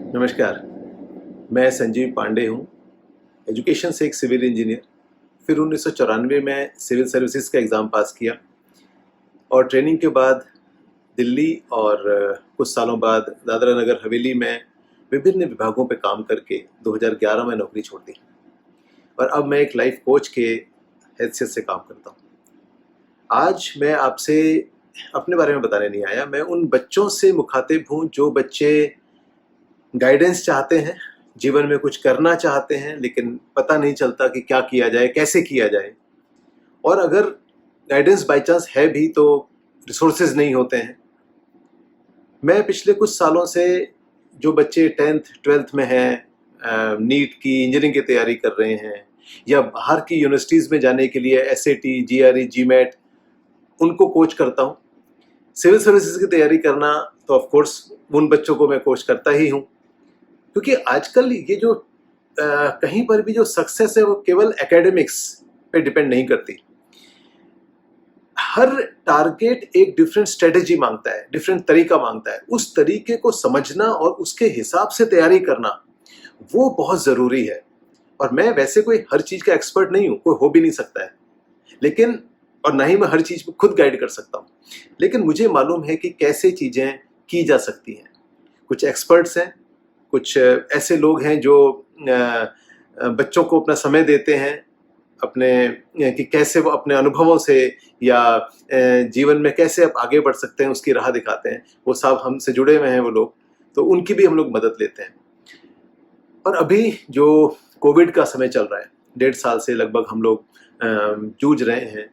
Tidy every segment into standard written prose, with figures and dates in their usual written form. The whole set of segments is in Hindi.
नमस्कार। मैं संजीव पांडे हूँ, एजुकेशन से एक सिविल इंजीनियर। फिर 1994 में सिविल सर्विसेज का एग्ज़ाम पास किया और ट्रेनिंग के बाद दिल्ली और कुछ सालों बाद दादरा नगर हवेली में विभिन्न विभागों पे काम करके 2011 में नौकरी छोड़ दी और अब मैं एक लाइफ कोच के हैसियत से काम करता हूँ। आज मैं आपसे अपने बारे में बताने नहीं आया, मैं उन बच्चों से मुखातिब हूँ जो बच्चे गाइडेंस चाहते हैं, जीवन में कुछ करना चाहते हैं लेकिन पता नहीं चलता कि क्या किया जाए, कैसे किया जाए। और अगर गाइडेंस बाय चांस है भी तो रिसोर्सेज नहीं होते हैं। मैं पिछले कुछ सालों से जो बच्चे 10th 12th में हैं, नीट की इंजीनियरिंग की तैयारी कर रहे हैं या बाहर की यूनिवर्सिटीज़ में जाने के लिए एसएटी, जीआरई, जीमैट, उनको कोच करता हूँ। सिविल सर्विसेज की तैयारी करना तो ऑफ कोर्स उन बच्चों को मैं कोच करता ही हूँ, क्योंकि आजकल ये जो कहीं पर भी जो सक्सेस है वो केवल एकेडमिक्स पे डिपेंड नहीं करती। हर टारगेट एक डिफरेंट स्ट्रेटेजी मांगता है, डिफरेंट तरीका मांगता है। उस तरीके को समझना और उसके हिसाब से तैयारी करना वो बहुत ज़रूरी है। और मैं वैसे कोई हर चीज़ का एक्सपर्ट नहीं हूँ, कोई हो भी नहीं सकता है, लेकिन और ना ही मैं हर चीज़ को खुद गाइड कर सकता हूँ, लेकिन मुझे मालूम है कि कैसे चीज़ें की जा सकती हैं। कुछ एक्सपर्ट्स हैं, कुछ ऐसे लोग हैं जो बच्चों को अपना समय देते हैं, अपने कि कैसे वो अपने अनुभवों से या जीवन में कैसे आप आगे बढ़ सकते हैं उसकी राह दिखाते हैं। वो सब हमसे जुड़े हुए हैं वो लोग, तो उनकी भी हम लोग मदद लेते हैं। और अभी जो कोविड का समय चल रहा है, 1.5 साल से लगभग हम लोग जूझ रहे हैं,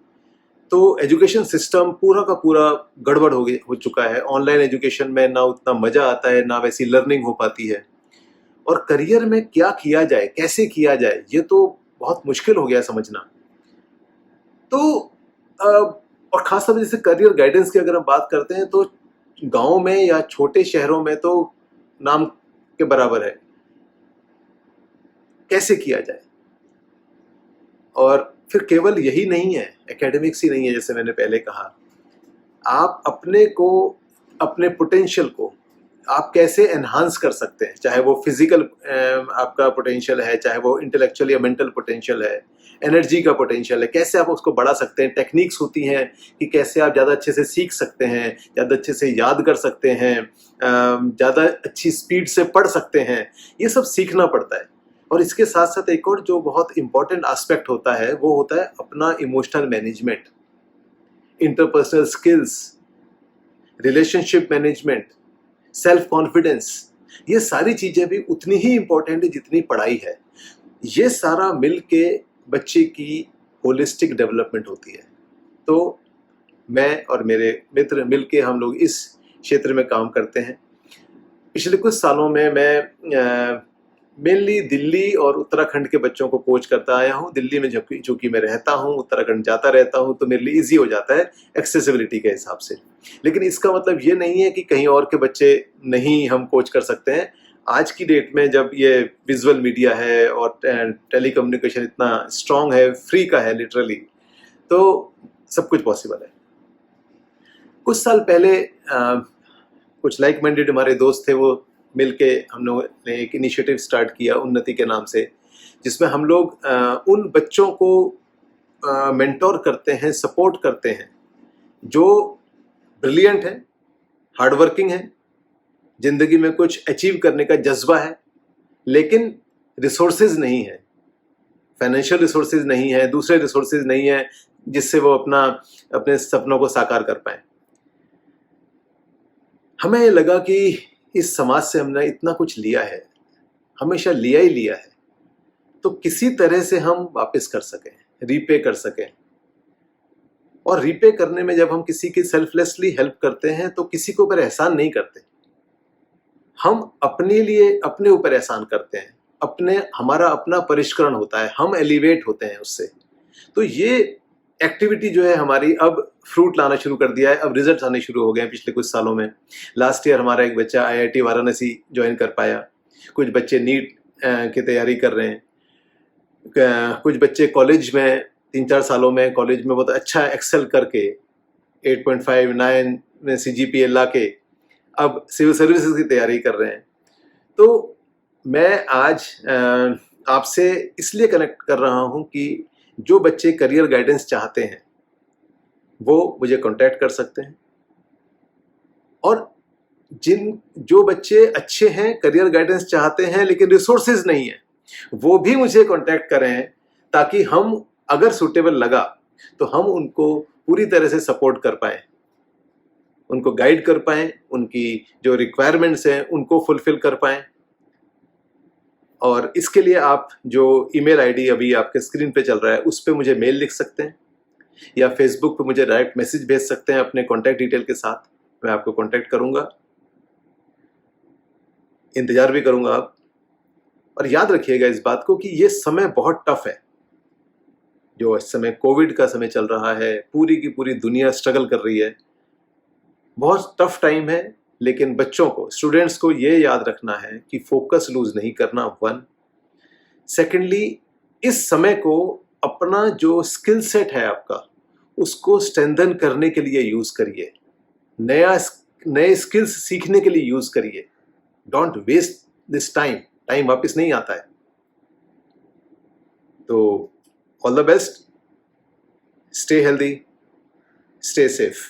तो एजुकेशन सिस्टम पूरा का पूरा गड़बड़ हो चुका है। ऑनलाइन एजुकेशन में ना उतना मज़ा आता है, ना वैसी लर्निंग हो पाती है। और करियर में क्या किया जाए, कैसे किया जाए, ये तो बहुत मुश्किल हो गया समझना। तो और खास तौर पे जैसे करियर गाइडेंस की अगर हम बात करते हैं तो गाँव में या छोटे शहरों में तो नाम के बराबर है, कैसे किया जाए। और फिर केवल यही नहीं है, एकेडमिक्स ही नहीं है, जैसे मैंने पहले कहा, आप अपने को, अपने पोटेंशियल को आप कैसे एनहांस कर सकते हैं, चाहे वो फिजिकल आपका पोटेंशियल है, चाहे वो इंटेलेक्चुअल या मेंटल पोटेंशियल है, एनर्जी का पोटेंशियल है, कैसे आप उसको बढ़ा सकते हैं। टेक्निक्स होती हैं कि कैसे आप ज़्यादा अच्छे से सीख सकते हैं, ज़्यादा अच्छे से याद कर सकते हैं, ज़्यादा अच्छी स्पीड से पढ़ सकते हैं। ये सब सीखना पड़ता है। और इसके साथ साथ एक और जो बहुत इंपॉर्टेंट एस्पेक्ट होता है वो होता है अपना emotional management, interpersonal skills, relationship management, self confidence. ये सारी चीज़ें भी उतनी ही इम्पोर्टेंट है जितनी पढ़ाई है। ये सारा मिल के बच्चे की होलिस्टिक डेवलपमेंट होती है। तो मैं और मेरे मित्र मिल के हम लोग इस क्षेत्र में काम करते हैं। पिछले कुछ सालों में मैं मेनली दिल्ली और उत्तराखंड के बच्चों को कोच करता आया हूँ। दिल्ली में जबकि चूँकि मैं रहता हूँ, उत्तराखंड जाता रहता हूँ, तो मेरे लिए ईज़ी हो जाता है एक्सेसिबिलिटी के हिसाब से। लेकिन इसका मतलब ये नहीं है कि कहीं और के बच्चे नहीं हम कोच कर सकते हैं। आज की डेट में जब ये विजुअल मीडिया है और टेलीकम्युनिकेशन इतना स्ट्रॉन्ग है, फ्री का है लिटरली, तो सब कुछ पॉसिबल है। कुछ साल पहले कुछ लाइक माइंडेड हमारे दोस्त थे, वो मिलके हम लोगों ने एक इनिशिएटिव स्टार्ट किया उन्नति के नाम से, जिसमें हम लोग उन बच्चों को मेंटोर करते हैं, सपोर्ट करते हैं जो ब्रिलियंट हैं, हार्डवर्किंग हैं, ज़िंदगी में कुछ अचीव करने का जज्बा है, लेकिन रिसोर्सेज नहीं है, फाइनेंशियल रिसोर्सेज नहीं है, दूसरे रिसोर्सेज नहीं है जिससे वो अपने सपनों को साकार कर पाएँ। हमें ये लगा कि इस समाज से हमने इतना कुछ लिया है, हमेशा लिया ही लिया है, तो किसी तरह से हम वापस कर सकें, रीपे कर सकें। और रीपे करने में जब हम किसी की सेल्फलेसली हेल्प करते हैं तो किसी के ऊपर एहसान नहीं करते, हम अपने लिए अपने ऊपर एहसान करते हैं। हमारा अपना परिष्करण होता है, हम एलिवेट होते हैं उससे। तो ये एक्टिविटी जो है हमारी अब फ्रूट लाना शुरू कर दिया है, अब रिजल्ट आने शुरू हो गए हैं पिछले कुछ सालों में। लास्ट ईयर हमारा एक बच्चा आईआईटी वाराणसी ज्वाइन कर पाया, कुछ बच्चे नीट की तैयारी कर रहे हैं, कुछ बच्चे कॉलेज में 3-4 सालों में कॉलेज में बहुत अच्छा एक्सेल करके 8.5 9 में CGPA ला के अब सिविल सर्विसेज की तैयारी कर रहे हैं। तो मैं आज आपसे इसलिए कनेक्ट कर रहा हूं कि जो बच्चे करियर गाइडेंस चाहते हैं वो मुझे कांटेक्ट कर सकते हैं, और जो बच्चे अच्छे हैं, करियर गाइडेंस चाहते हैं लेकिन रिसोर्सेज नहीं है, वो भी मुझे कांटेक्ट करें, ताकि हम अगर सूटेबल लगा तो हम उनको पूरी तरह से सपोर्ट कर पाएं, उनको गाइड कर पाएं, उनकी जो रिक्वायरमेंट्स हैं उनको फुलफिल कर पाएं। और इसके लिए आप जो ईमेल आईडी अभी आपके स्क्रीन पे चल रहा है उस पे मुझे मेल लिख सकते हैं, या फेसबुक पे मुझे डायरेक्ट मैसेज भेज सकते हैं अपने कॉन्टैक्ट डिटेल के साथ। मैं आपको कॉन्टैक्ट करूंगा, इंतजार भी करूंगा आप। और याद रखिएगा इस बात को कि ये समय बहुत टफ है, जो इस समय कोविड का समय चल रहा है, पूरी की पूरी दुनिया स्ट्रगल कर रही है, बहुत टफ टाइम है। लेकिन बच्चों को, स्टूडेंट्स को ये याद रखना है कि फोकस लूज नहीं करना, वन। सेकेंडली, इस समय को अपना जो स्किल सेट है आपका उसको स्ट्रेंथन करने के लिए यूज करिए, नए स्किल्स सीखने के लिए यूज करिए। Don't waste this time, time वापस नहीं आता है। तो all the best, stay healthy, stay safe.